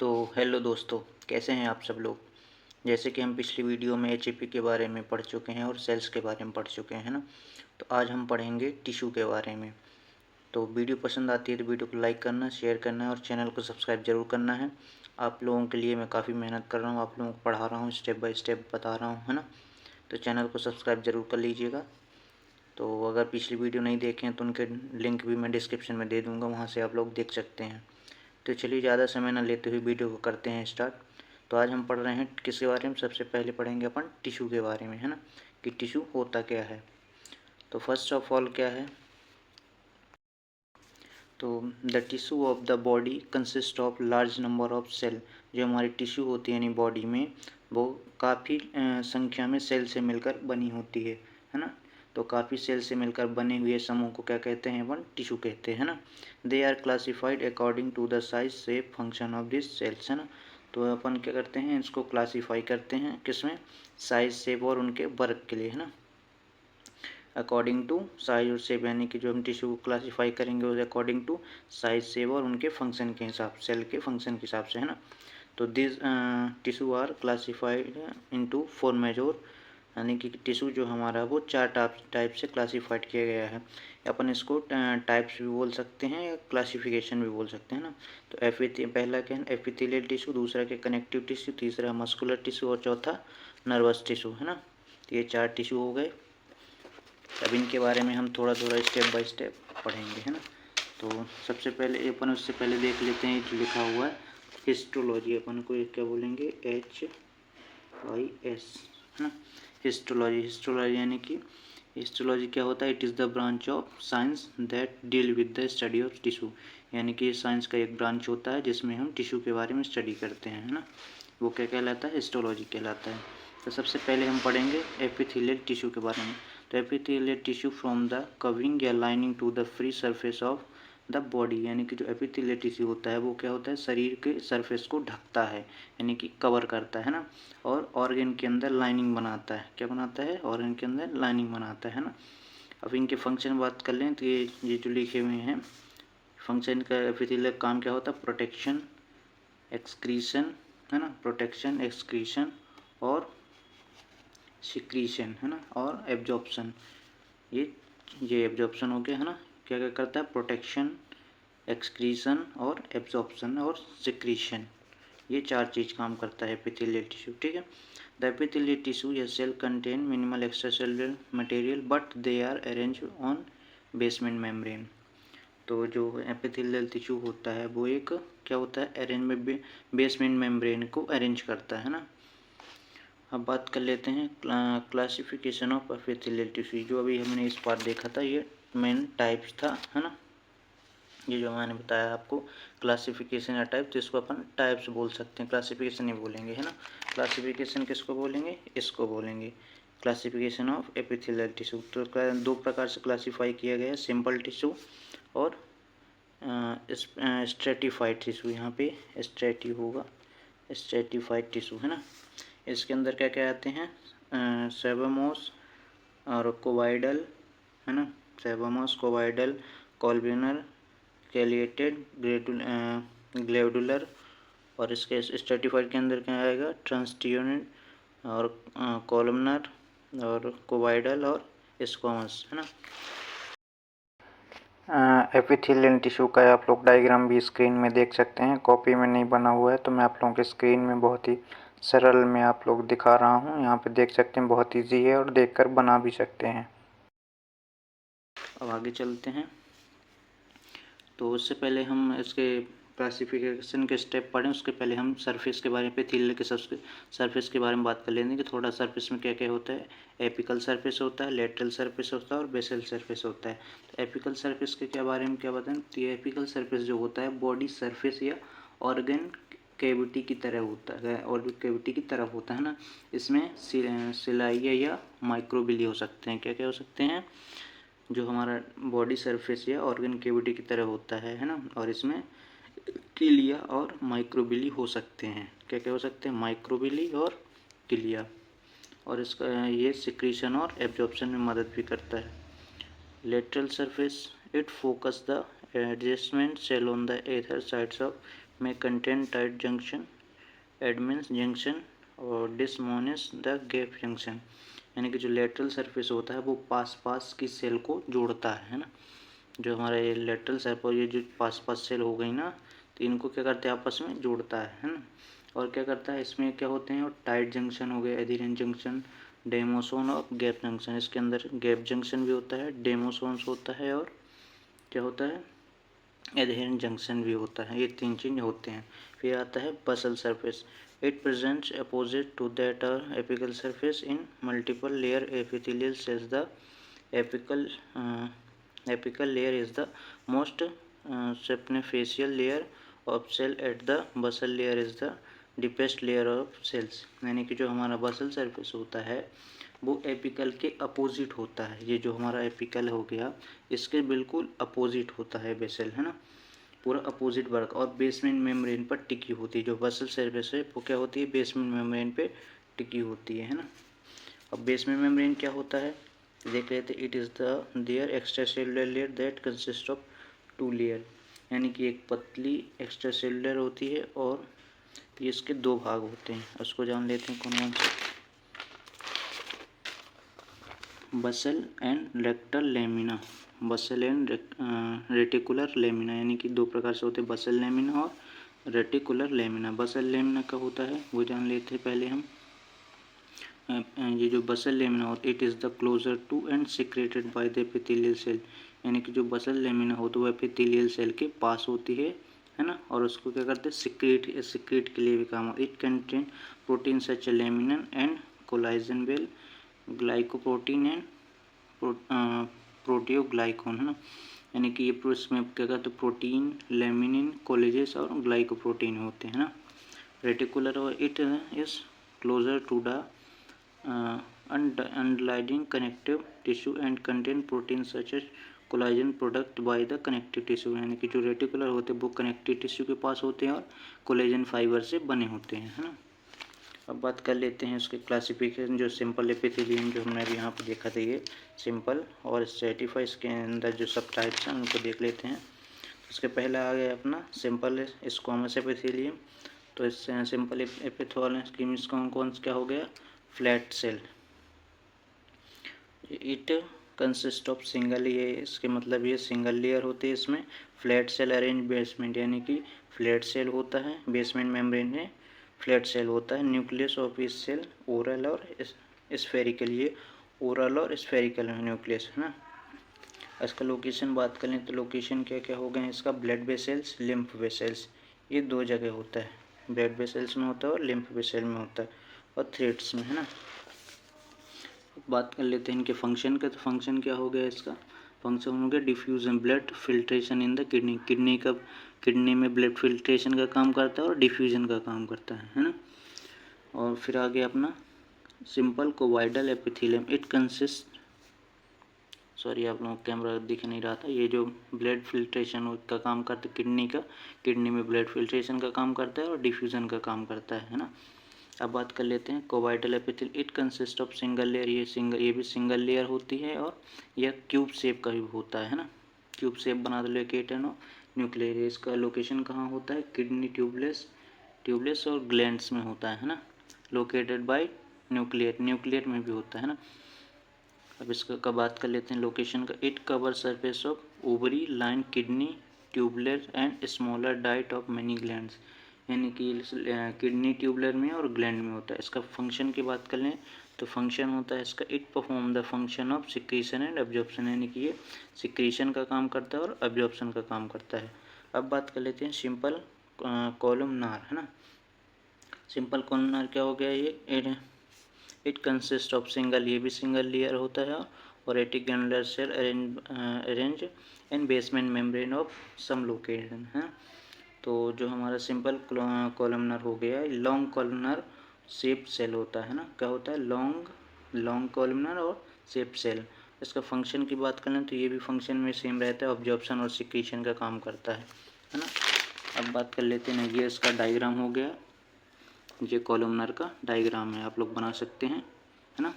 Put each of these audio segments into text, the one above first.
तो हेलो दोस्तों, कैसे हैं आप सब लोग। जैसे कि हम पिछली वीडियो में एचएपी के बारे में पढ़ चुके हैं और सेल्स के बारे में पढ़ चुके हैं ना। तो आज हम पढ़ेंगे टिश्यू के बारे में। तो वीडियो पसंद आती है तो वीडियो को लाइक करना, शेयर करना है और चैनल को सब्सक्राइब जरूर करना है। आप लोगों के लिए मैं काफ़ी मेहनत कर रहा हूँ, आप लोगों को पढ़ा रहा हूँ, स्टेप बाय स्टेप बता रहा हूँ, है ना। तो चैनल को सब्सक्राइब जरूर कर लीजिएगा। तो अगर पिछली वीडियो नहीं देखें तो उनके लिंक भी मैं डिस्क्रिप्शन में दे दूँगा, वहाँ से आप लोग देख सकते हैं। तो चलिए ज़्यादा समय ना लेते हुए वीडियो को करते हैं स्टार्ट। तो आज हम पढ़ रहे हैं किसके बारे में। सबसे पहले पढ़ेंगे अपन टिश्यू के बारे में, है ना, कि टिश्यू होता क्या है। तो फर्स्ट ऑफ ऑल क्या है, तो the tissue of the body consist of large number of cell. जो हमारी टिश्यू होती है यानी बॉडी में, वो काफ़ी संख्या में सेल से मिलकर बनी होती है ना। तो काफ़ी सेल से मिलकर बने हुए समूह को क्या कहते हैं, अपन टिश्यू कहते हैं ना। They are classified according to the size shape function of this cells, है ना। तो अपन क्या करते हैं, इसको क्लासीफाई करते हैं किसमें, साइज शेप और उनके वर्क के लिए, है ना। अकॉर्डिंग टू साइज और शेप, यानी कि जो हम टिश्यू को क्लासीफाई करेंगे उसे अकॉर्डिंग टू साइज शेप और उनके फंक्शन के हिसाब, सेल के फंक्शन के हिसाब से, है ना। तो this tissue are classified into 4 major, यानी कि टिश्यू जो हमारा वो 4 टाइप से क्लासीफाइड किया गया है। अपन इसको टाइप्स भी बोल सकते हैं या क्लासिफिकेशन भी बोल सकते हैं ना। तो पहला क्या है, एपिथेलियल टिश्यू, दूसरा क्या कनेक्टिव टिश्यू, तीसरा मस्कुलर टिश्यू और चौथा नर्वस टिश्यू, है ना। तो ये 4 टिश्यू हो गए। अब इनके बारे में हम थोड़ा थोड़ा स्टेप बाय स्टेप पढ़ेंगे, है ना। तो सबसे पहले अपन उससे पहले देख लेते हैं जो लिखा हुआ है हिस्टोलॉजी। अपन को क्या बोलेंगे, HIS, है ना। हिस्टोलॉजी यानी कि हिस्टोलॉजी क्या होता है, it is the branch of science that deal with the study of tissue. यानी कि साइंस का एक ब्रांच होता है जिसमें हम टिश्यू के बारे में स्टडी करते हैं, है ना। वो क्या कहलाता है, हिस्टोलॉजी कहलाता है। तो सबसे पहले हम पढ़ेंगे एपिथेलियल टिश्यू के बारे में। तो epithelial tissue from the covering या lining to the free surface of the body, यानी कि जो एपिथेलियल टिश्यू होता है वो क्या होता है, शरीर के सरफेस को ढकता है, यानी कि कवर करता है ना। और ऑर्गन के अंदर लाइनिंग बनाता है, क्या बनाता है, ऑर्गन के अंदर लाइनिंग बनाता है ना। अब इनके फंक्शन बात कर लें तो ये जो लिखे हुए हैं फंक्शन का, एपिथेलियल काम क्या होता है, प्रोटेक्शन, एक्सक्रीशन, है ना, प्रोटेक्शन, एक्सक्रीशन और सिक्रीशन, है ना, और एब्जॉर्प्शन। ये एब्जॉर्प्शन हो गया, है ना। क्या क्या करता है, प्रोटेक्शन, एक्सक्रीशन और एब्जॉर्प्शन और सिक्रीशन, ये 4 चीज़ काम करता है एपिथेलियल टिश्यू, ठीक है। द एपिथेलियल टिश्यू या cell contain minimal extracellular material but they are arrange on basement membrane. तो जो एपिथेलियल टिश्यू होता है वो एक क्या होता है, अरेंज में बेसमेंट मेम्ब्रेन को अरेंज करता है ना। अब बात कर लेते हैं क्लासिफिकेशन ऑफ एपिथेलियल टिश्यू। जो अभी हमने इस बार देखा था ये मेन टाइप्स था, है ना। ये जो मैंने बताया आपको क्लासिफिकेशन या टाइप, तो इसको अपन टाइप्स बोल सकते हैं, क्लासिफिकेशन नहीं बोलेंगे, है ना। क्लासिफिकेशन किसको बोलेंगे, इसको बोलेंगे क्लासिफिकेशन ऑफ एपिथेलियल टिश्यू। तो 2 प्रकार से क्लासीफाई किया गया है, सिंपल टिश्यू और स्ट्रेटिफाइड टिश्यू। यहाँ पे स्ट्रेटिव होगा, स्ट्रेटिफाइड टिश्यू, है ना। इसके अंदर क्या क्या आते हैं, सेबामोस और कोवाइडल, है ना, सेबामोस, कोवाइडल, कॉल्बिनर, कैलिएटेड, ग्लेडुलर। और इसके स्ट्रेटिफाइड के अंदर क्या आएगा, ट्रांसट्यूनिट और कॉलमनर और कोवाइडल और स्क्वामस, है ना। एपिथेलियल टिश्यू का आप लोग डायग्राम भी स्क्रीन में देख सकते हैं, कॉपी में नहीं बना हुआ है तो मैं आप लोगों के स्क्रीन में बहुत ही सरल में आप लोग दिखा रहा हूँ। यहाँ पे देख सकते हैं, बहुत ईजी है और देखकर बना भी सकते हैं। अब आगे चलते हैं। तो उससे पहले हम इसके क्लासिफिकेशन के स्टेप पढ़ें, उसके पहले हम सरफेस के बारे में, एपिथेलियल के सरफेस के बारे में बात कर लेंगे कि थोड़ा सरफेस में क्या क्या होता है। एपिकल सरफेस होता है, लेटरल सरफेस होता है और बेसल सरफेस होता है। तो एपिकल सरफेस के क्या बारे में क्या बताएं, तो ये एपिकल सरफेस जो होता है बॉडी सरफेस या ऑर्गन कैविटी की तरह होता है, और कैविटी की तरफ होता है ना। इसमें सिलाइया या माइक्रोबिली हो सकते हैं, क्या क्या हो सकते हैं, जो हमारा बॉडी सरफेस या ऑर्गन कैविटी की तरह होता है ना। और इसमें किलिया और माइक्रोबिली हो सकते हैं, क्या क्या हो सकते हैं, माइक्रोबिली और किलिया। और इसका ये सिक्रीशन और एब्जॉर्प्शन में मदद भी करता है। Lateral surface, it focus the adjustment cell on the either sides of में contain tight junction, adherens junction और डिसमोनिस द गैप जंक्शन। यानी कि जो लेटरल सरफेस होता है वो पास की सेल को जोड़ता है ना। जो हमारा ये लेटरल सरफेस, ये जो पास सेल हो गई ना, तो इनको क्या करते हैं आपस में जोड़ता है ना। और क्या करता है इसमें क्या होते हैं, और टाइट जंक्शन हो गया, एडिहेरेंट जंक्शन, डेमोसोन और गैप जंक्शन। इसके अंदर गैप जंक्शन भी होता है, डेमोसोन्स होता है और क्या होता है, एडिहेरेंट जंक्शन भी होता है। ये 3 चीज होते हैं। फिर आता है basal surface. It presents opposite to that apical surface in multiple layer epithelial cells. The apical layer is the most superficial layer of cell at the basal layer is the deepest layer of cells। यानी कि जो हमारा बसल surface होता है वो apical के opposite होता है। ये जो हमारा एपिकल हो गया इसके बिल्कुल अपोजिट होता है बेसल, है ना, पूरा अपोजिट वर्क, और बेसमेंट मेम्ब्रेन पर टिकी होती है। जो बसल सरफेस है वो क्या होती है, बेसमेंट मेम्ब्रेन पे टिकी होती है ना। अब बेसमेंट मेम्ब्रेन क्या होता है देख लेते। It is the there extracellular layer that consist of 2 layer. यानी कि एक पतली एक्स्ट्रासेलुलर होती है और ये इसके 2 भाग होते हैं। उसको जान लेते हैं कौन कौन से। Basal and reticular lamina, basal and reticular lamina, यानी कि 2 प्रकार से होते हैं, बसल लेमिना और रेटिकुलर लेमिना। बसल लेमिना का होता है वो जान लेते हैं पहले हम। ये जो बसल लेमिना होता है, it is the closer to and secreted by the epithelial cell. यानी कि जो बसल लेमिना होता है वो एपिथेलियल सेल के पास होती है ना, और उसको क्या करते हैं, सिक्रेट के लिए भी काम होता है। It contain protein such laminin and collagen well, glycoprotein and proteoglycan, है ना। यानी कि ये इसमें क्या कहते हैं, प्रोटीन, लेमिनिन, कोलेजेस और ग्लाइकोप्रोटीन होते हैं ना। रेटिकुलर और it is closer to the underlying connective tissue and contain proteins such as collagen product by the connective tissue। यानी कि जो रेटिकुलर होते हैं वो कनेक्टिव टिश्यू के पास होते हैं और कोलेजन फाइबर से बने होते हैं, है ना। अब बात कर लेते हैं उसके क्लासिफिकेशन। जो सिंपल एपिथेलियम जो हमने अभी यहाँ पर देखा था, ये सिंपल और स्ट्रैटिफाइड, इसके अंदर जो सब टाइप्स हैं उनको देख लेते हैं। उसके पहले आ गया अपना सिंपल स्क्वामस एपिथेलियम। तो इस सिंपल एपिथेलियम कौन क्या हो गया, flat cell. It consist of single, ये इसके मतलब ये सिंगल लेयर होती है इसमें। फ्लैट सेल अरेंज बेसमेंट, यानी कि फ्लैट सेल होता है, बेसमेंट मेम्ब्रेन में फ्लैट सेल होता है। न्यूक्लियस ऑफ इस सेल ओरल और स्फेरिकल, ये ओरल और स्फेरिकल न्यूक्लियस, है ना। इसका लोकेशन बात करें तो लोकेशन क्या क्या हो गए इसका, ब्लड वेसल्स, लिम्फ वेसल्स, ये 2 जगह होता है। ब्लड वेसल्स में होता है और लिम्फ वेसल में होता है, और थ्रेड्स में, है ना। बात कर लेते हैं इनके फंक्शन का। तो फंक्शन क्या हो गया इसका, फंक्शन हो गया diffusion, blood filtration in the kidney. Kidney में ब्लड फिल्ट्रेशन का काम करता है और डिफ्यूजन का काम करता है ना। और फिर आगे अपना simple cuboidal epithelium. It consist, sorry आप लोगों को कैमरा दिख नहीं रहा था, ये जो ब्लड फिल्ट्रेशन का काम करता है किडनी में ब्लड फिल्ट्रेशन का काम करता है और डिफ्यूजन का काम करता है ना। अब बात कर लेते हैं cuboidal epithelium. It consist of single layer, ये भी सिंगल लेयर होती है और यह क्यूब शेप का भी होता है ना। क्यूब शेप बना दो लोकेटेड न्यूक्लियर। इसका लोकेशन कहाँ होता है, किडनी ट्यूबलेस और ग्लैंड्स में होता है ना। लोकेटेड बाय न्यूक्लियर में भी होता है ना। अब इसका का बात कर लेते हैं लोकेशन का। It cover surface of ovary, line, kidney, tubular and smaller diet of many glands. यानी कि किडनी ट्यूबलर में और ग्लैंड में होता है। इसका फंक्शन की बात कर लें तो फंक्शन होता है इसका, it perform the function of secretion and absorption, यानी कि ये सिक्रीशन का काम करता है और एब्जॉर्प्शन का काम करता है। अब बात कर लेते हैं सिंपल कॉलमनार, है ना। सिंपल कॉलमनार क्या हो गया, ये इट कंसिस्ट ऑफ सिंगल, ये भी सिंगल लेयर होता है और reticular cell arrange in basement membrane of some location, है। तो जो हमारा सिंपल कॉलमनर हो गया, लॉन्ग कॉलमनर शेप सेल होता है ना। क्या होता है, लॉन्ग कॉलमनर और शेप सेल। इसका फंक्शन की बात करें तो ये भी फंक्शन में सेम रहता है, ऑब्जॉर्प्शन और सिक्रीशन का काम करता है ना। अब बात कर लेते हैं, ये इसका डायग्राम हो गया, ये कॉलमनर का डायग्राम है, आप लोग बना सकते हैं, है ना।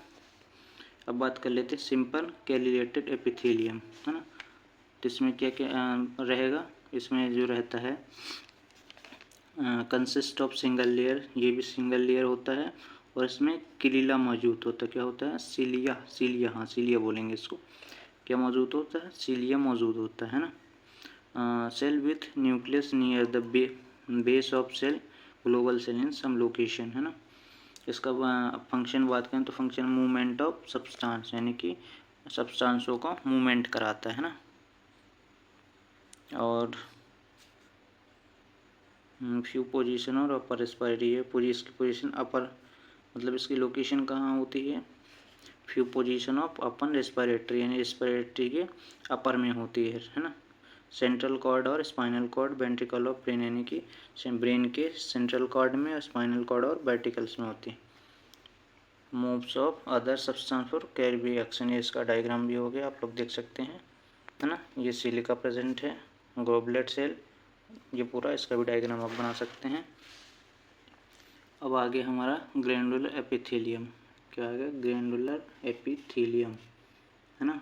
अब बात कर लेते हैं सिंपल कैलिलेटेड एपिथेलियम, है ना। तो इसमें क्या क्या रहेगा, इसमें जो रहता है कंसिस्ट ऑफ सिंगल लेयर, ये भी सिंगल लेयर होता है और इसमें क्लीला मौजूद होता है। क्या होता है? सीलिया, सीलिया, हाँ सीलिया बोलेंगे इसको। क्या मौजूद होता है? सीलिया मौजूद होता है ना। Cell with nucleus near the base of cell, global cell in some location, है ना। इसका फंक्शन बात करें तो फंक्शन मूवमेंट ऑफ सब्सटेंस, यानी कि सब्सटेंसों का मूवमेंट कराता है ना। और फ्यू पोजीशन और अपर रेस्पिरेटरी है, इसकी पोजीशन अपर, मतलब इसकी लोकेशन कहाँ होती है? Few position of upper respiratory, यानी रेस्पिरेटरी के अपर में होती है ना। सेंट्रल कॉर्ड और spinal cord, ventricle of brain, यानी कि ब्रेन के सेंट्रल कॉर्ड में और स्पाइनल कॉर्ड और वर्टिकल्स में होती है। Moves of other substance for carry भी एक्शन, ये इसका डायग्राम भी हो गया, आप लोग देख सकते हैं, है ना। ये सिलिका प्रेजेंट है, गोबलेट सेल, ये पूरा इसका भी डायग्राम आप बना सकते हैं। अब आगे हमारा ग्रैनुलर एपिथेलियम, क्या आ गया? ग्रैनुलर एपिथेलियम, है ना।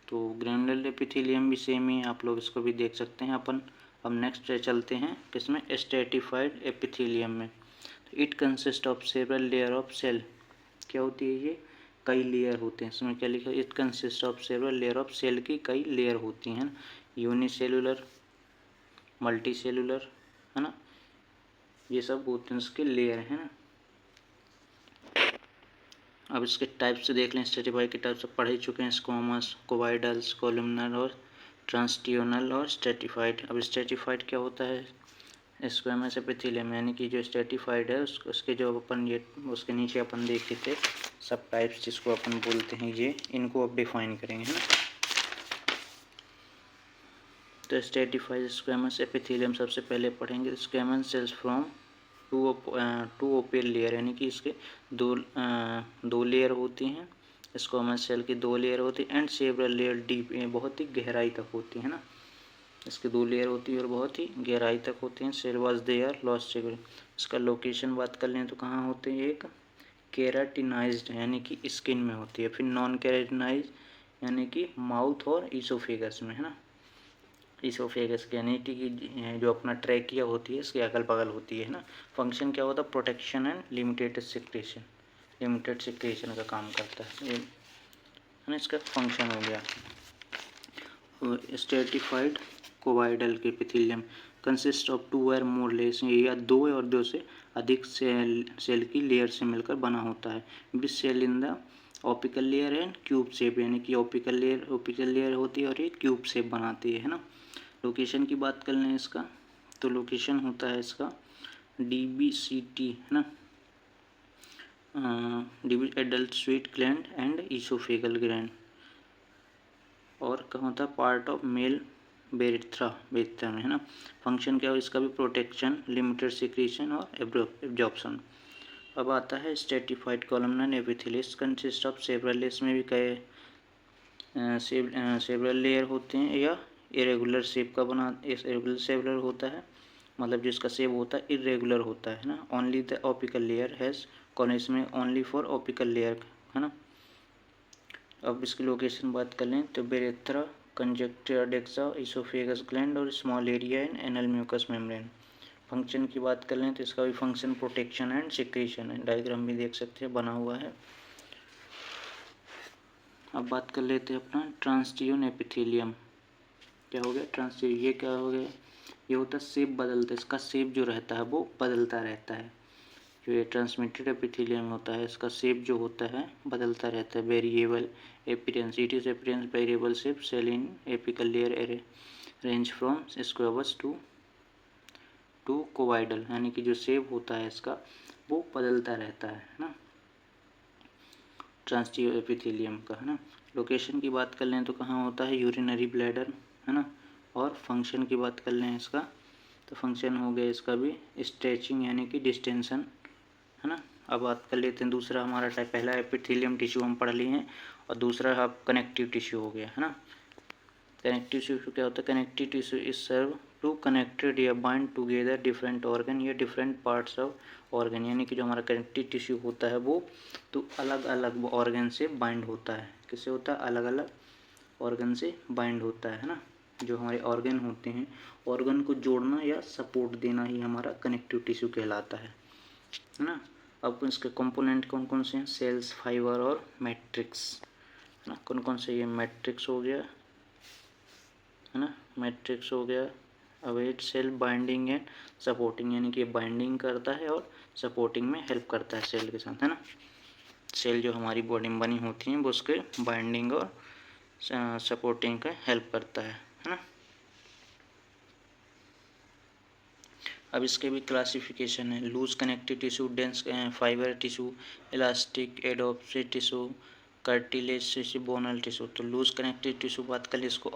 तो ग्रैनुलर एपिथेलियम भी सेम ही, आप लोग इसको भी देख सकते हैं अपन। अब नेक्स्ट चलते हैं किसमें? स्ट्रेटिफाइड एपिथेलियम में। It consist of several layer of cell, क्या होती है ये? कई लेयर होते हैं। इसमें क्या लिखा है? It consist of several layer of cell की कई लेयर होती हैं, यूनिसेलुलर, मल्टी सेलुलर, है ना, ये सब होते हैं इसके लेयर, है ना। अब इसके टाइप से देख लें, स्ट्रेटिफाइड के टाइप से पढ़ ही चुके हैं, स्क्वामस, कोवाइडल्स, कॉलमनर और ट्रांसट्यूनल और स्ट्रेटिफाइड। अब स्ट्रेटिफाइड क्या होता है? स्क्वामस एपिथेलियम, यानी कि जो स्ट्रेटिफाइड है उसके जो अपन ये उसके नीचे अपन देखे थे सब टाइप्स जिसको अपन बोलते हैं, ये इनको अब डिफाइन करेंगे, है ना। तो स्ट्रेटिफाइड स्क्वामस एपिथेलियम सबसे पहले पढ़ेंगे। Squamous cells from to upper layer, यानी कि इसके दो लेयर होती हैं। स्क्वामस सेल की दो लेयर होती है एंड सेवरल लेयर डीप, बहुत ही गहराई तक होती है ना। इसके दो लेयर होती है और बहुत ही गहराई तक होती हैं। Cell was there lost several. इसका लोकेशन बात कर लें तो कहाँ होते हैं? एक केराटिनाइज्ड, यानी कि स्किन में होती है, फिर नॉन केराटिनाइज यानी कि माउथ और ईसोफेगस में, है ना। ईसोफेगस के यानी कि जो अपना ट्रैकिया होती है इसके अगल बगल होती है ना। फंक्शन क्या होता है? Protection and limited secretion, limited secretion का काम करता है, ये है ना इसका फंक्शन हो गया। स्ट्रेटिफाइड कोवाइडल के एपिथेलियम कंसिस्ट ऑफ टू और मोर लेयर्स, या दो और दो से अधिक सेल की लेयर से मिलकर बना होता है। Which cell in the apical layer and cube shape, यानी कि ओपिकल लेयर होती है और ये क्यूब शेप बनाती है ना। लोकेशन की बात कर लें इसका, तो लोकेशन होता है इसका DBCT, है ना, adult sweet gland and oesophageal gland. और कहाँ होता है? पार्ट ऑफ मेल बेरिथ्रा में, है ना। फंक्शन क्या हो इसका भी? प्रोटेक्शन, लिमिटेड सिक्रीशन और एब्जॉर्प्शन। अब आता है stratified columnar epithelium consist of several layers, इसमें भी कई सेवरल लेयर होते हैं या इरेगुलर शेप का बना, इरेगुलर सेवरल होता है, मतलब जिसका शेप होता है इरेगुलर होता है ना। Only the apical layer has कौन, इसमें ओनली फॉर ओपिकल लेयर, है ना। अब इसकी लोकेशन बात कर लें तो बेरेथ्रा, कंजक्टिवा डेक्सा, इसोफेगस ग्लैंड और small area in anal mucous membrane. Function की बात कर लें तो इसका भी फंक्शन प्रोटेक्शन एंड सिक्रीशन है, डायग्राम भी देख सकते हैं बना हुआ है। अब बात कर लेते हैं अपना ट्रांसट्यून एपिथेलियम, क्या हो गया? ट्रांसट्यून, ये क्या हो गया? ये होता है शेप बदलता है, इसका शेप जो रहता है वो बदलता रहता है। जो ये ट्रांसमिटेड एपिथेलियम होता है इसका शेप जो होता है बदलता रहता है। Variable appearance, it is appearance variable shape cell in apical layer range from squamous to cuboidal, यानी कि जो शेप होता है इसका वो बदलता रहता है ना, ट्रांसट्यून एपिथेलियम का, है ना। लोकेशन की बात कर लें तो कहाँ होता है? यूरिनरी ब्लैडर, है ना। और फंक्शन की बात कर लें इसका तो फंक्शन हो गया इसका भी स्ट्रेचिंग, यानी कि डिस्टेंशन, है ना। अब बात कर लेते हैं दूसरा हमारा टाइप, पहला एपिथेलियम टिश्यू हम पढ़ लिए हैं और दूसरा अब कनेक्टिव टिश्यू हो गया, है ना। कनेक्टिव टिश्यू क्या होता है? Connective tissue is serve to connected या बाइंड टुगेदर डिफरेंट ऑर्गन या डिफरेंट पार्ट्स ऑफ ऑर्गन, यानी कि जो हमारा कनेक्टिव टिश्यू होता है वो तो अलग अलग ऑर्गन से बाइंड होता है। किससे होता है? अलग अलग ऑर्गन से बाइंड होता है ना। जो हमारे ऑर्गन होते हैं, ऑर्गन को जोड़ना या सपोर्ट देना ही हमारा कनेक्टिव टिश्यू कहलाता है ना। अब इसके कंपोनेंट कौन कौन से हैं? सेल्स, फाइबर और मैट्रिक्स, है ना। कौन कौन से? ये मैट्रिक्स हो गया, है ना, मैट्रिक्स हो गया। अवेट सेल बाइंडिंग एंड सपोर्टिंग, यानी कि बाइंडिंग करता है और सपोर्टिंग में हेल्प करता है सेल के साथ, है ना। सेल जो हमारी बॉडी में बनी होती हैं वो उसके बाइंडिंग और सपोर्टिंग का हेल्प करता है ना। अब इसके भी क्लासिफिकेशन है। Loose connective tissue, dense fibre tissue, elastic, adipose tissue, cartilage tissue, bone tissue. तो लूज कनेक्टिव टिश्यू बात कर ली, इसको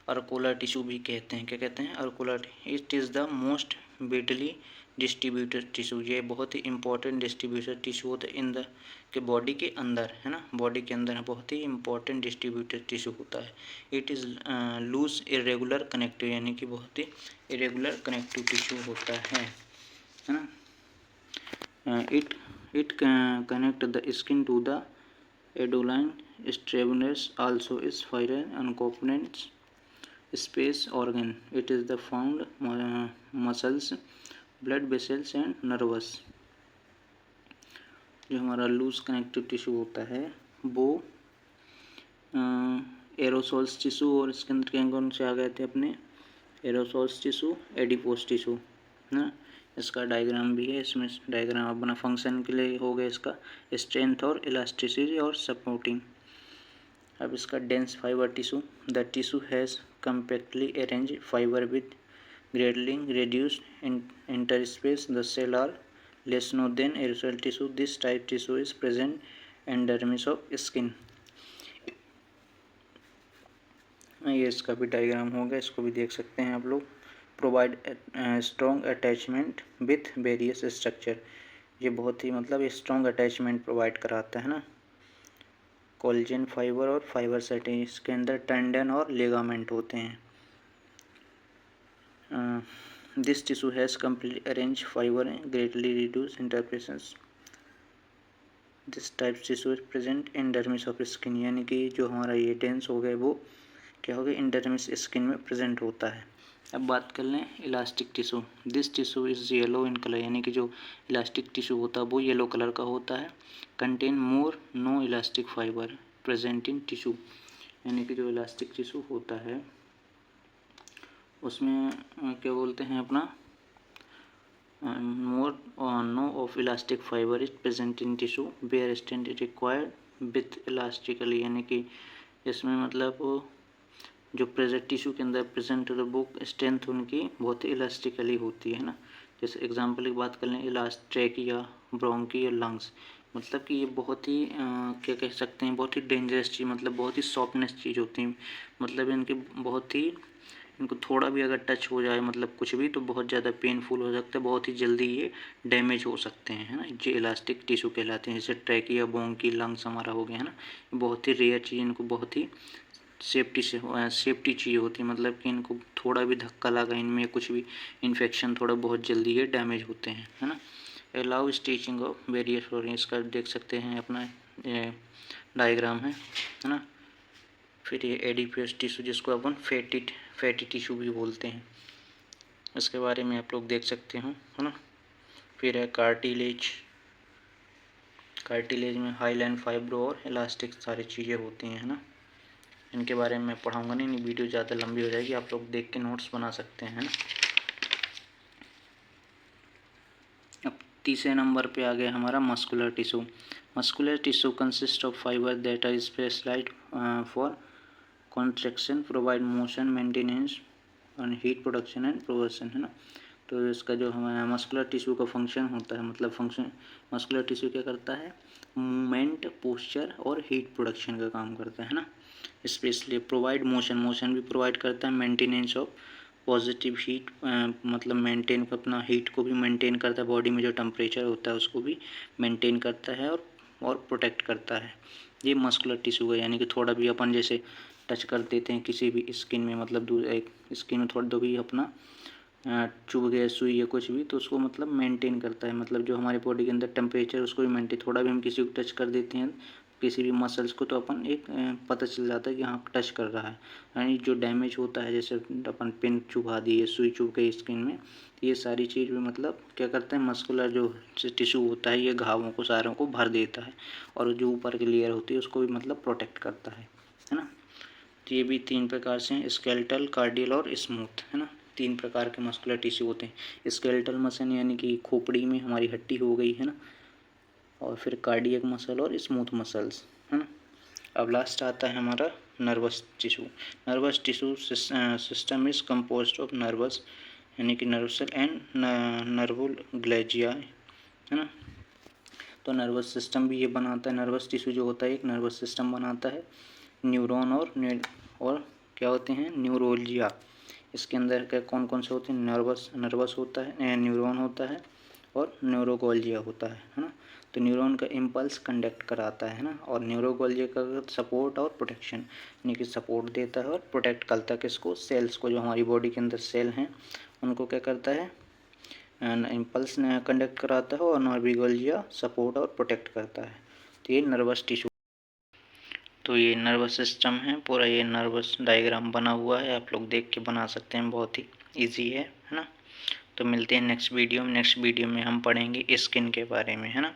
अर्कुलर टिश्यू भी कहते हैं। क्या कहते हैं? अर्कुलर। It is the most widely distributed tissue, ये बहुत ही इंपॉर्टेंट डिस्ट्रीब्यूटेड टिश्यू होता है इन द के बॉडी के अंदर, है ना। बॉडी के अंदर बहुत ही इंपॉर्टेंट डिस्ट्रीब्यूटेड टिश्यू होता है। It is loose irregular connective, यानी कि बहुत ही इरेगुलर कनेक्टिव टिश्यू होता है ना। It connect the skin to the underlying structures, also is fibre and components space organ. It is the found muscles, blood vessels and nervous। जो हमारा loose connective tissue होता है वो एरोसोल्स टिश्यू, और इसके अंदर कौन कौन से आ गए थे अपने? एरोसोल्स टिश्यू, एडिपोस टिश्यू, ना। इसका डायग्राम भी है, इसमें डायग्राम अपना फंक्शन के लिए हो गया इसका स्ट्रेंथ और इलास्टिसिटी और सपोर्टिंग। अब इसका dense fibre tissue, the tissue has compactly arranged fiber with greatly reduced interspace. The cell are less know than aerosol tissue. This type tissue is present in dermis of skin। ये इसका भी diagram होगा, इसको भी देख सकते हैं आप लोग। Provide strong attachment with various structure, ये बहुत ही मतलब स्ट्रॉन्ग अटैचमेंट प्रोवाइड कराता है ना। कोलेजन फाइबर और फाइबर सेटिंग, इसके अंदर टेंडन और लिगामेंट होते हैं। This tissue has complete arrange fibre greatly reduce impressions. This type tissue is present in dermis of skin, यानी कि जो हमारा ये डेंस हो गया वो क्या हो गया? इंडर्मिस स्किन में प्रेजेंट होता है। अब बात कर लें elastic tissue. This tissue is yellow in colour, यानी कि जो इलास्टिक टिश्यू होता है वो येलो कलर का होता है। Contain more no elastic fibre present in tissue, यानी कि जो इलास्टिक टिश्यू होता है उसमें क्या बोलते हैं अपना more no of elastic fibre is present in tissue where strength required with elastically, यानी कि इसमें मतलब जो प्रेजेंट टिश्यू के अंदर प्रेजेंट वो स्ट्रेंथ उनकी बहुत ही इलास्टिकली होती है ना। जैसे एग्जांपल की बात कर लें, इलास्ट्रेकिया, ब्रोंकी और लंग्स, मतलब कि ये बहुत ही क्या कह सकते हैं, बहुत ही डेंजरस चीज़, मतलब बहुत ही सॉफ्टनेस चीज़ होती है। मतलब इनके बहुत ही इनको थोड़ा भी अगर टच हो जाए मतलब कुछ भी तो बहुत ज़्यादा पेनफुल हो सकता है, बहुत ही जल्दी ये डैमेज हो सकते हैं, है ना। ये इलास्टिक टिश्यू कहलाते हैं। जैसे ट्रैकिया, ब्रोंकी, लंग्स हमारा हो गया, है ना। बहुत ही रेयर चीज़, इनको बहुत ही सेफ्टी चीज़ होती है, मतलब कि इनको थोड़ा भी धक्का लगा इनमें कुछ भी इन्फेक्शन थोड़ा बहुत जल्दी ये डैमेज होते हैं, है ना। Allow stitching of various flooring, इसका देख सकते हैं अपना डायग्राम है ना। फिर ये एडिपोस टिश्यू जिसको अपन फैटी टिश्यू भी बोलते हैं, इसके बारे में आप लोग देख सकते हो, है ना। फिर है कार्टिलेज में हाईलाइन, फाइब्रो और इलास्टिक सारी चीज़ें होती हैं, है ना। इनके बारे में मैं पढ़ाऊँगा नहीं, वीडियो ज़्यादा लंबी हो जाएगी, आप लोग देख के नोट्स बना सकते हैं, है ना। अब तीसरे नंबर पे आ गया हमारा muscular tissue. Muscular tissue consist of fibre that are specialised for contraction, provide motion, maintenance और हीट प्रोडक्शन एंड प्रोवर्सन, है ना। तो इसका जो हमारा मस्कुलर टिश्यू का फंक्शन होता है, मतलब फंक्शन मस्कुलर टिश्यू क्या करता है? मूवमेंट, पोस्चर और हीट प्रोडक्शन का काम करता है ना। स्पेशली प्रोवाइड मोशन भी प्रोवाइड करता है, मेंटेनेंस ऑफ पॉजिटिव हीट, मतलब मेंटेन अपना हीट को भी मेंटेन करता है, बॉडी में जो टेम्परेचर होता है उसको भी मेंटेन करता है और प्रोटेक्ट करता है। ये मस्कुलर टिश्यू है, यानी कि थोड़ा भी अपन जैसे टच कर देते हैं किसी भी स्किन में, मतलब एक स्किन में थोड़ा दो भी अपना चुभ गया सुई या कुछ भी, तो उसको मतलब मेंटेन करता है, मतलब जो हमारे बॉडी के अंदर टेम्परेचर उसको भी मेंटेन, थोड़ा भी हम किसी को टच कर देते हैं किसी भी मसल्स को तो अपन एक पता चल जाता है कि हाँ टच कर रहा है। यानी जो डैमेज होता है, जैसे अपन पिन चुभा दी है, सुई चुभ गई स्किन में, ये सारी चीज़ भी मतलब क्या करते हैं, मस्कुलर जो टिश्यू होता है ये घावों को सारों को भर देता है और जो ऊपर की लेयर होती है उसको भी मतलब प्रोटेक्ट करता है ना। तो ये भी 3 प्रकार से हैं, स्केलेटल, कार्डियल और स्मूथ, है ना। 3 प्रकार के मस्कुलर टिश्यू होते हैं। स्केलेटल मसल यानी कि खोपड़ी में हमारी हड्डी हो गई, है ना, और फिर कार्डियक मसल और स्मूथ मसल्स, है ना। अब लास्ट आता है हमारा nervous tissue. Nervous tissue system is composed of nervous यानी कि नर्व सेल एंड नर्वल ग्लैजिया, है ना। तो नर्वस सिस्टम भी ये बनाता है, नर्वस टिश्यू जो होता है एक नर्वस सिस्टम बनाता है। न्यूरॉन और क्या होते हैं, न्यूरोलजिया। इसके अंदर क्या कौन कौन से होते हैं, नर्वस होता है, न्यूरॉन होता है और न्यूरोगोल्जिया होता है ना। तो न्यूरॉन का इम्पल्स कंडक्ट कराता है ना, और न्यूरोगोल्जिया का सपोर्ट और प्रोटेक्शन यानी कि सपोर्ट देता है और प्रोटेक्ट करता है किसको, सेल्स को, जो हमारी बॉडी के अंदर सेल हैं उनको क्या करता है, इम्पल्स कंडक्ट कराता है, और न्यूरोगोल्जिया सपोर्ट और प्रोटेक्ट करता है। तो ये नर्वस टिश्यू। तो ये नर्वस सिस्टम है पूरा, ये नर्वस डायग्राम बना हुआ है, आप लोग देख के बना सकते हैं, बहुत ही इजी है ना। तो मिलते हैं नेक्स्ट वीडियो में। नेक्स्ट वीडियो में हम पढ़ेंगे स्किन के बारे में, है ना।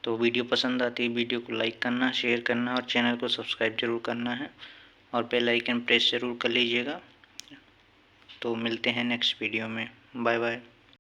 तो वीडियो पसंद आती है वीडियो को लाइक करना, शेयर करना और चैनल को सब्सक्राइब जरूर करना है और बेल आइकन प्रेस जरूर कर लीजिएगा। तो मिलते हैं नेक्स्ट वीडियो में, बाय बाय।